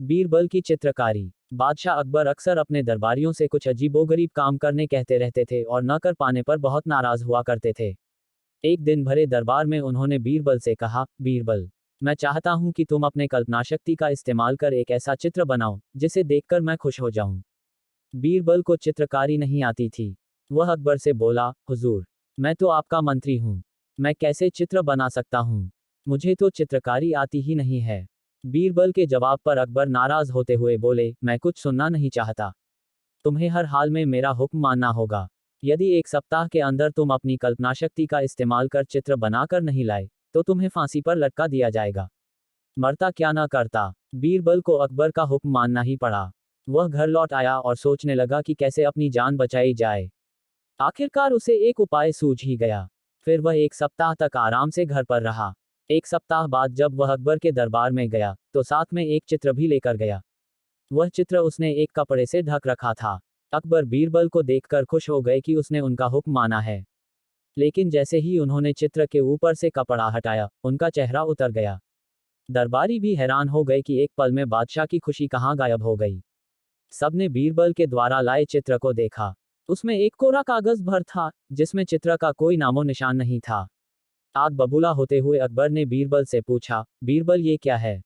बीरबल की चित्रकारी। बादशाह अकबर अक्सर अपने दरबारियों से कुछ अजीबोगरीब काम करने कहते रहते थे और न कर पाने पर बहुत नाराज हुआ करते थे। एक दिन भरे दरबार में उन्होंने बीरबल से कहा, बीरबल, मैं चाहता हूं कि तुम अपने कल्पनाशक्ति का इस्तेमाल कर एक ऐसा चित्र बनाओ जिसे देखकर मैं खुश हो जाऊं। बीरबल को चित्रकारी नहीं आती थी। वह अकबर से बोला, हुजूर, मैं तो आपका मंत्री हूं। मैं कैसे चित्र बना सकता हूं? मुझे तो चित्रकारी आती ही नहीं है। बीरबल के जवाब पर अकबर नाराज होते हुए बोले, मैं कुछ सुनना नहीं चाहता। तुम्हें हर हाल में मेरा हुक्म मानना होगा। यदि एक सप्ताह के अंदर तुम अपनी कल्पनाशक्ति का इस्तेमाल कर चित्र बनाकर नहीं लाए, तो तुम्हें फांसी पर लटका दिया जाएगा। मरता क्या ना करता। बीरबल को अकबर का हुक्म मानना ही पड़ा। वह घर लौट आया और सोचने लगा कि कैसे अपनी जान बचाई जाए। आखिरकार उसे एक उपाय सूझ ही गया। फिर वह एक सप्ताह तक आराम से घर पर रहा। एक सप्ताह बाद जब वह अकबर के दरबार में गया, तो साथ में एक चित्र भी लेकर गया। वह चित्र उसने एक कपड़े से ढक रखा था। अकबर बीरबल को देखकर खुश हो गए कि उसने उनका हुक्म माना है। लेकिन जैसे ही उन्होंने चित्र के ऊपर से कपड़ा हटाया, उनका चेहरा उतर गया। दरबारी भी हैरान हो गए कि एक पल में बादशाह की खुशी कहाँ गायब हो गई। सबने बीरबल के द्वारा लाए चित्र को देखा। उसमें एक कोरा कागज भर था, जिसमें चित्र का कोई नामो निशान नहीं था। आग बबूला होते हुए अकबर ने बीरबल से पूछा, बीरबल ये क्या है?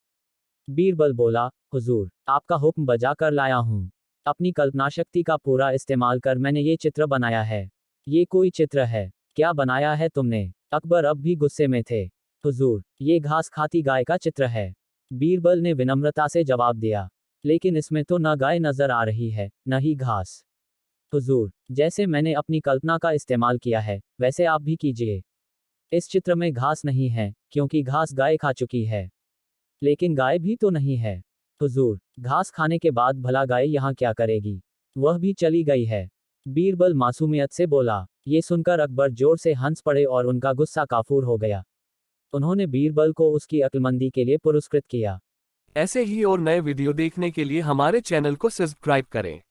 बीरबल बोला, हुजूर, आपका हुक्म बजा कर लाया हूँ। अपनी कल्पनाशक्ति का पूरा इस्तेमाल कर मैंने ये चित्र बनाया है। ये कोई चित्र है? क्या बनाया है तुमने? अकबर अब भी गुस्से में थे। हुजूर, ये घास खाती गाय का चित्र है। बीरबल ने विनम्रता से जवाब दिया। लेकिन इसमें तो न गाय नजर आ रही है, न ही घास। हुजूर, जैसे मैंने अपनी कल्पना का इस्तेमाल किया है, वैसे आप भी कीजिए। इस चित्र में घास नहीं है, क्योंकि घास गाय खा चुकी है। लेकिन गाय भी तो नहीं है। हुजूर, घास खाने के बाद भला गाय यहाँ क्या करेगी? वह भी चली गई है। बीरबल मासूमियत से बोला। ये सुनकर अकबर जोर से हंस पड़े और उनका गुस्सा काफूर हो गया। उन्होंने बीरबल को उसकी अक्लमंदी के लिए पुरस्कृत किया। ऐसे ही और नए वीडियो देखने के लिए हमारे चैनल को सब्सक्राइब करें।